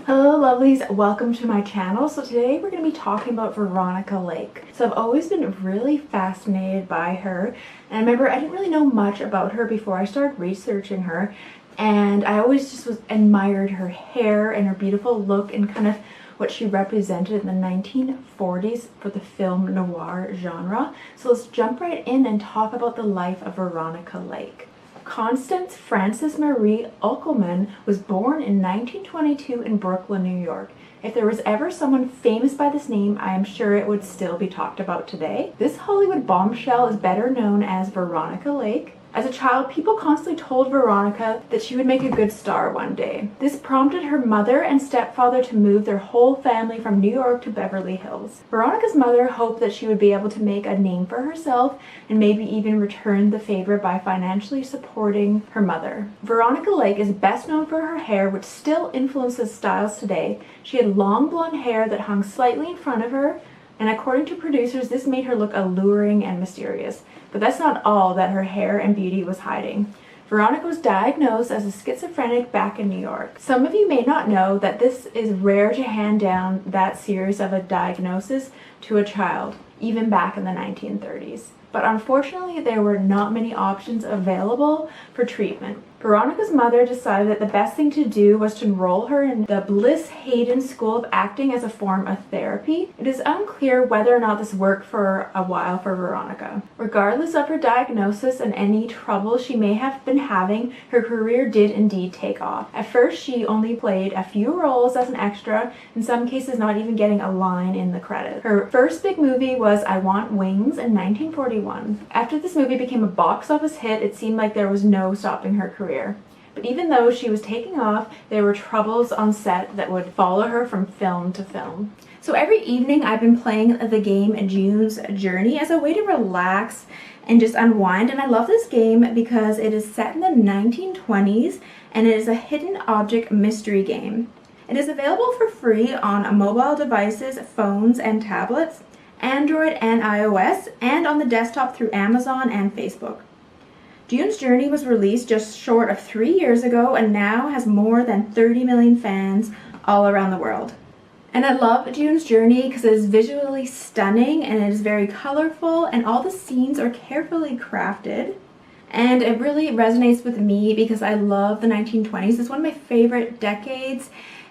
Hello lovelies, welcome to my channel. So today we're going to be talking about Veronica Lake. So I've always been really fascinated by her, and I remember I didn't really know much about her before I started researching her, and I always just admired her hair and her beautiful look and kind of what she represented in the 1940s for the film noir genre. So let's jump right in and talk about the life of Veronica Lake. Constance Frances Marie Ockleman was born in 1922 in Brooklyn, New York. If there was ever someone famous by this name, I am sure it would still be talked about today. This Hollywood bombshell is better known as Veronica Lake. As a child, people constantly told Veronica that she would make a good star one day. This prompted her mother and stepfather to move their whole family from New York to Beverly Hills. Veronica's mother hoped that she would be able to make a name for herself and maybe even return the favor by financially supporting her mother. Veronica Lake is best known for her hair, which still influences styles today. She had long blonde hair that hung slightly in front of her, and according to producers, this made her look alluring and mysterious. But that's not all that her hair and beauty was hiding. Veronica was diagnosed as a schizophrenic back in New York. Some of you may not know that this is rare to hand down that serious of a diagnosis to a child, even back in the 1930s. But unfortunately, there were not many options available for treatment. Veronica's mother decided that the best thing to do was to enroll her in the Bliss Hayden School of Acting as a form of therapy. It is unclear whether or not this worked for a while for Veronica. Regardless of her diagnosis and any trouble she may have been having, her career did indeed take off. At first, she only played a few roles as an extra, in some cases not even getting a line in the credits. Her first big movie was I Want Wings in 1941. After this movie became a box office hit, it seemed like there was no stopping her career. But even though she was taking off, there were troubles on set that would follow her from film to film. So every evening I've been playing the game June's Journey as a way to relax and just unwind, and I love this game because it is set in the 1920s and it is a hidden object mystery game. It is available for free on mobile devices, phones and tablets, Android and iOS, and on the desktop through Amazon and Facebook. June's Journey was released just short of 3 years ago and now has more than 30 million fans all around the world. And I love June's Journey because it is visually stunning and it is very colorful, and all the scenes are carefully crafted. And it really resonates with me because I love the 1920s. It's one of my favorite decades,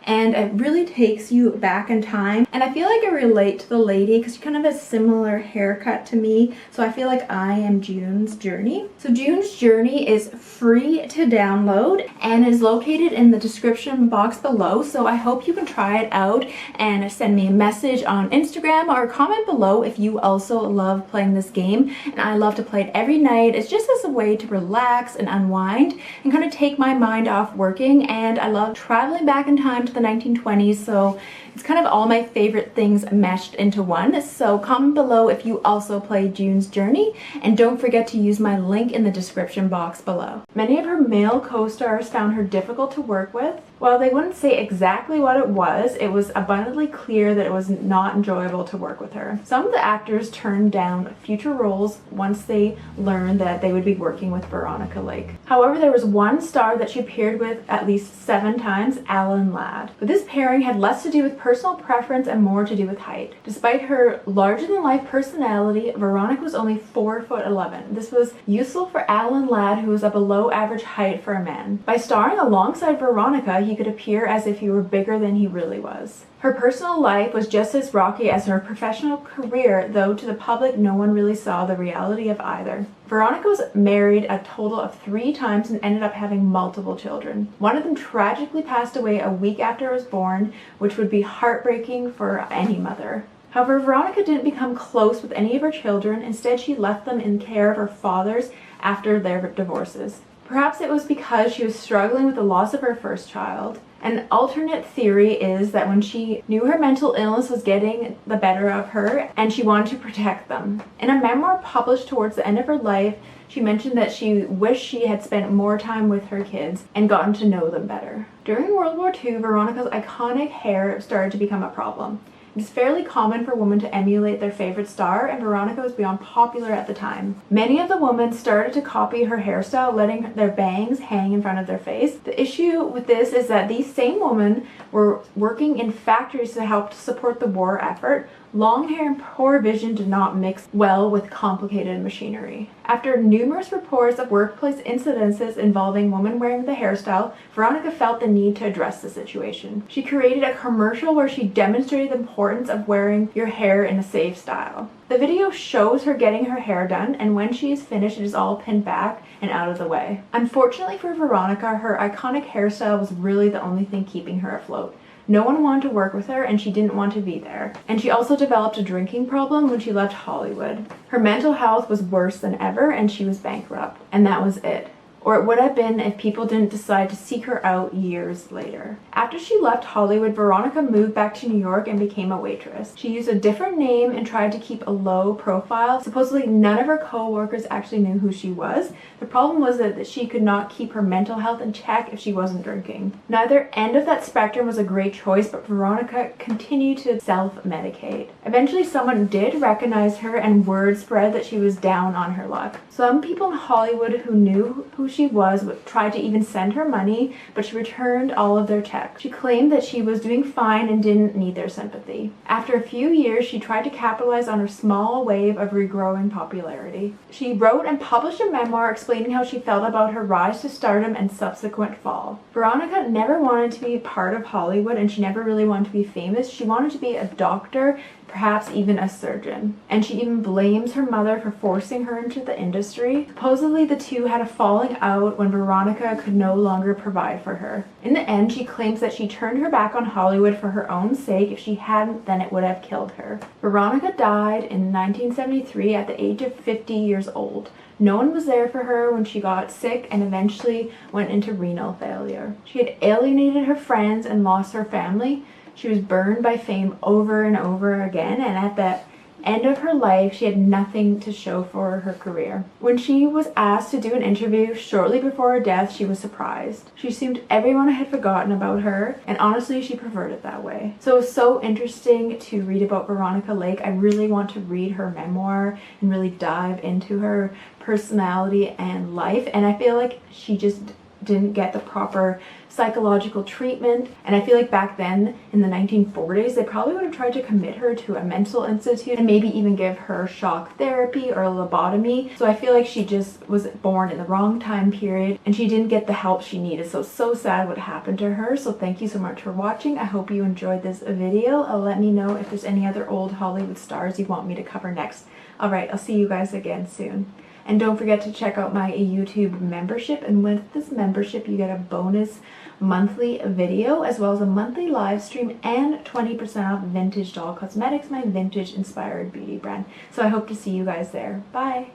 and it really takes you back in time. And I feel like I relate to the lady because she kind of has a similar haircut to me, so I feel like I am June's Journey. So June's Journey is free to download and is located in the description box below, so I hope you can try it out and send me a message on Instagram or comment below if you also love playing this game. And I love to play it every night. It's just as a way to relax and unwind and kind of take my mind off working, and I love traveling back in time to the 1920s, so it's kind of all my favorite things meshed into one. So comment below if you also play June's Journey, and don't forget to use my link in the description box below. Many of her male co-stars found her difficult to work with. While they wouldn't say exactly what it was abundantly clear that it was not enjoyable to work with her. Some of the actors turned down future roles once they learned that they would be working with Veronica Lake. However, there was one star that she appeared with at least 7 times, Alan Ladd. But this pairing had less to do with personal preference and more to do with height. Despite her larger-than-life personality, Veronica was only 4'11". This was useful for Alan Ladd, who was a below-average height for a man. By starring alongside Veronica, he could appear as if he were bigger than he really was. Her personal life was just as rocky as her professional career, though to the public no one really saw the reality of either. Veronica was married a total of 3 times and ended up having multiple children. One of them tragically passed away a week after it was born, which would be heartbreaking for any mother. However, Veronica didn't become close with any of her children. Instead, she left them in care of her fathers after their divorces. Perhaps it was because she was struggling with the loss of her first child. An alternate theory is that when she knew her mental illness was getting the better of her and she wanted to protect them. In a memoir published towards the end of her life, she mentioned that she wished she had spent more time with her kids and gotten to know them better. During World War II, Veronica's iconic hair started to become a problem. It's fairly common for women to emulate their favorite star, and Veronica was beyond popular at the time. Many of the women started to copy her hairstyle, letting their bangs hang in front of their face. The issue with this is that these same women were working in factories to help support the war effort. Long hair and poor vision did not mix well with complicated machinery. After numerous reports of workplace incidences involving women wearing the hairstyle, Veronica felt the need to address the situation. She created a commercial where she demonstrated the importance of wearing your hair in a safe style. The video shows her getting her hair done, and when she is finished, it is all pinned back and out of the way. Unfortunately for Veronica, her iconic hairstyle was really the only thing keeping her afloat. No one wanted to work with her, and she didn't want to be there. And she also developed a drinking problem when she left Hollywood. Her mental health was worse than ever, and she was bankrupt. And that was it. Or it would have been if people didn't decide to seek her out years later. After she left Hollywood, Veronica moved back to New York and became a waitress. She used a different name and tried to keep a low profile. Supposedly none of her co-workers actually knew who she was. The problem was that she could not keep her mental health in check if she wasn't drinking. Neither end of that spectrum was a great choice, but Veronica continued to self-medicate. Eventually someone did recognize her, and word spread that she was down on her luck. Some people in Hollywood who knew who she was tried to even send her money, but she returned all of their checks. She claimed that she was doing fine and didn't need their sympathy. After a few years, she tried to capitalize on her small wave of regrowing popularity. She wrote and published a memoir explaining how she felt about her rise to stardom and subsequent fall. Veronica never wanted to be part of Hollywood, and she never really wanted to be famous. She wanted to be a doctor, perhaps even a surgeon. And she even blames her mother for forcing her into the industry. Supposedly the two had a falling out when Veronica could no longer provide for her. In the end, she claims that she turned her back on Hollywood for her own sake. If she hadn't, then it would have killed her. Veronica died in 1973 at the age of 50 years old. No one was there for her when she got sick and eventually went into renal failure. She had alienated her friends and lost her family. She was burned by fame over and over again, and at the end of her life, she had nothing to show for her career. When she was asked to do an interview shortly before her death, she was surprised. She assumed everyone had forgotten about her, and honestly, she preferred it that way. So it was so interesting to read about Veronica Lake. I really want to read her memoir and really dive into her personality and life, and I feel like she just didn't get the proper psychological treatment. And I feel like back then in the 1940s, they probably would have tried to commit her to a mental institute and maybe even give her shock therapy or a lobotomy. So I feel like she just was born in the wrong time period and she didn't get the help she needed. So it's so sad what happened to her. So thank you so much for watching. I hope you enjoyed this video. Let me know if there's any other old Hollywood stars you want me to cover next. All right, I'll see you guys again soon. And don't forget to check out my YouTube membership. And with this membership, you get a bonus monthly video as well as a monthly live stream and 20% off Vintage Doll Cosmetics, my vintage inspired beauty brand. So I hope to see you guys there. Bye.